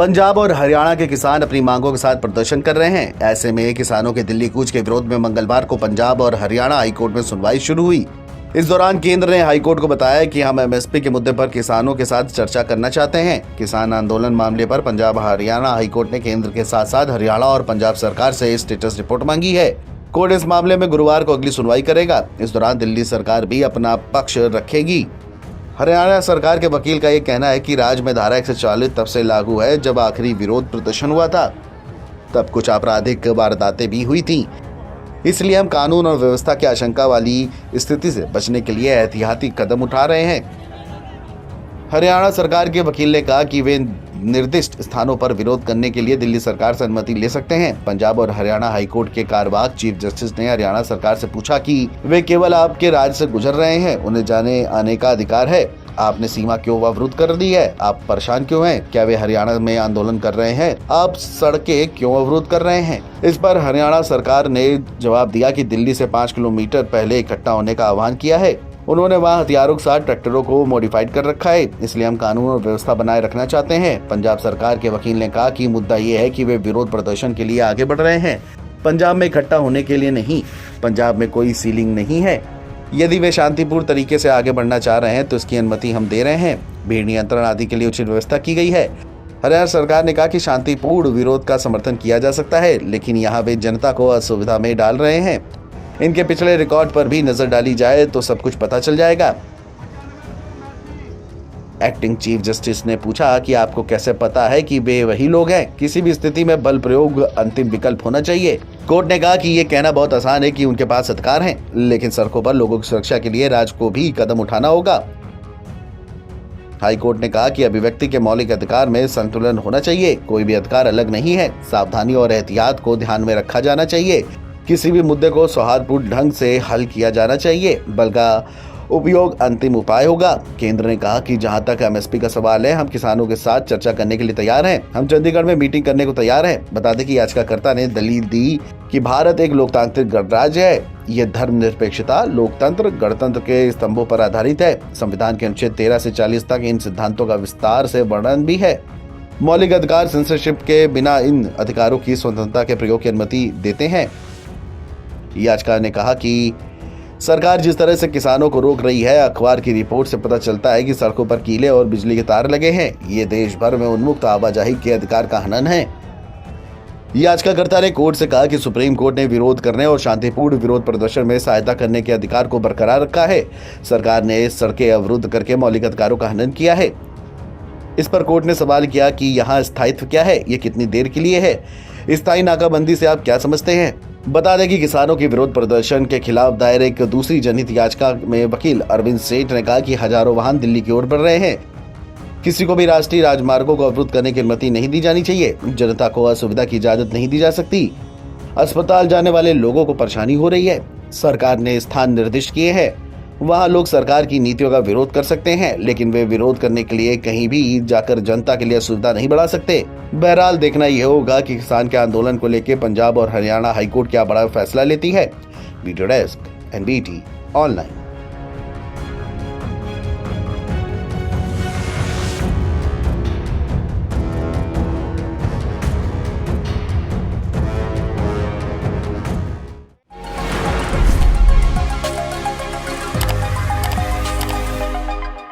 पंजाब और हरियाणा के किसान अपनी मांगों के साथ प्रदर्शन कर रहे हैं। ऐसे में किसानों के दिल्ली कूच के विरोध में मंगलवार को पंजाब और हरियाणा हाईकोर्ट में सुनवाई शुरू हुई। इस दौरान केंद्र ने हाईकोर्ट को बताया कि हम एमएसपी के मुद्दे पर किसानों के साथ चर्चा करना चाहते हैं। किसान आंदोलन मामले पर पंजाब हरियाणा हाईकोर्ट ने केंद्र के साथ साथ हरियाणा और पंजाब सरकार से स्टेटस रिपोर्ट मांगी है। कोर्ट इस मामले में गुरुवार को अगली सुनवाई करेगा। इस दौरान दिल्ली सरकार भी अपना पक्ष रखेगी। हरियाणा सरकार के वकील का ये कहना है कि राज्य में धारा 140 तब से लागू है जब आखिरी विरोध प्रदर्शन हुआ था। तब कुछ आपराधिक वारदातें भी हुई थी, इसलिए हम कानून और व्यवस्था की आशंका वाली स्थिति से बचने के लिए एहतियाती कदम उठा रहे हैं। हरियाणा सरकार के वकील ने कहा कि वे निर्दिष्ट स्थानों पर विरोध करने के लिए दिल्ली सरकार से अनुमति ले सकते हैं। पंजाब और हरियाणा हाईकोर्ट के कार्यवाहक चीफ जस्टिस ने हरियाणा सरकार से पूछा कि वे केवल आपके राज्य से गुजर रहे हैं, उन्हें जाने आने का अधिकार है। आपने सीमा क्यों अवरुद्ध कर दी है? आप परेशान क्यों हैं? क्या वे हरियाणा में आंदोलन कर रहे हैं? आप सड़कें क्यों अवरुद्ध कर रहे हैं? इस पर हरियाणा सरकार ने जवाब दिया कि दिल्ली से 5 किलोमीटर पहले इकट्ठा होने का आह्वान किया है। उन्होंने वहां हथियारों के साथ ट्रैक्टरों को मॉडिफाइड कर रखा है, इसलिए हम कानून और व्यवस्था बनाए रखना चाहते हैं। पंजाब सरकार के वकील ने कहा कि मुद्दा ये है कि वे विरोध प्रदर्शन के लिए आगे बढ़ रहे हैं, पंजाब में इकट्ठा होने के लिए नहीं। पंजाब में कोई सीलिंग नहीं है। यदि वे शांतिपूर्ण तरीके से आगे बढ़ना चाह रहे हैं तो इसकी अनुमति हम दे रहे हैं। भीड़ नियंत्रण आदि के लिए उचित व्यवस्था की गई है। हरियाणा सरकार ने कहा कि शांतिपूर्ण विरोध का समर्थन किया जा सकता है, लेकिन यहाँ वे जनता को असुविधा में डाल रहे हैं। इनके पिछले रिकॉर्ड पर भी नजर डाली जाए तो सब कुछ पता चल जाएगा। एक्टिंग चीफ जस्टिस ने पूछा कि आपको कैसे पता है कि वे वही लोग हैं? किसी भी स्थिति में बल प्रयोग अंतिम विकल्प होना चाहिए। कोर्ट ने कहा कि ये कहना बहुत आसान है कि उनके पास अधिकार हैं, लेकिन सड़कों पर लोगों की सुरक्षा के लिए राज्य को भी कदम उठाना होगा। हाईकोर्ट ने कहा कि अभिव्यक्ति के मौलिक अधिकार में संतुलन होना चाहिए। कोई भी अधिकार अलग नहीं है। सावधानी और एहतियात को ध्यान में रखा जाना चाहिए। किसी भी मुद्दे को सौहार्दपूर्ण ढंग से हल किया जाना चाहिए। बल का उपयोग अंतिम उपाय होगा। केंद्र ने कहा कि जहां तक एमएसपी का सवाल है, हम किसानों के साथ चर्चा करने के लिए तैयार हैं। हम चंडीगढ़ में मीटिंग करने को तैयार हैं। बता दें कि याचिकाकर्ता ने दलील दी कि भारत एक लोकतांत्रिक गणराज्य है। यह धर्मनिरपेक्षता, लोकतंत्र, गणतंत्र के स्तंभों पर आधारित है। संविधान के अनुच्छेद 13 से 40 तक इन सिद्धांतों का विस्तार से वर्णन भी है। मौलिक अधिकार सेंसरशिप के बिना इन अधिकारों की स्वतंत्रता के प्रयोग की अनुमति देते हैं। याचिका ने कहा कि सरकार जिस तरह से किसानों को रोक रही है, अखबार की रिपोर्ट से पता चलता है कि सड़कों पर कीले और बिजली के तार लगे हैं। ये देश भर में उन्मुक्त आवाजाही के अधिकार का हनन है। याचिकाकर्ता ने कोर्ट से कहा कि सुप्रीम कोर्ट ने विरोध करने और शांतिपूर्ण विरोध प्रदर्शन में सहायता करने के अधिकार को बरकरार रखा है। सरकार ने सड़कें अवरुद्ध करके मौलिक अधिकारों का हनन किया है। इस पर कोर्ट ने सवाल किया कि यहाँ स्थायित्व क्या है? ये कितनी देर के लिए है? स्थायी नाकाबंदी से आप क्या समझते हैं? बता दें कि किसानों के विरोध प्रदर्शन के खिलाफ दायर एक दूसरी जनहित याचिका में वकील अरविंद सेठ ने कहा कि हजारों वाहन दिल्ली की ओर बढ़ रहे हैं। किसी को भी राष्ट्रीय राजमार्गों को अवरुद्ध करने की अनुमति नहीं दी जानी चाहिए। जनता को असुविधा की इजाजत नहीं दी जा सकती। अस्पताल जाने वाले लोगों को परेशानी हो रही है। सरकार ने स्थान निर्दिष्ट किए हैं। वहाँ लोग सरकार की नीतियों का विरोध कर सकते हैं, लेकिन वे विरोध करने के लिए कहीं भी जाकर जनता के लिए असुविधा नहीं बढ़ा सकते। बहरहाल देखना यह होगा कि किसान के आंदोलन को लेकर पंजाब और हरियाणा हाईकोर्ट क्या बड़ा फैसला लेती है। Video desk, NBT online.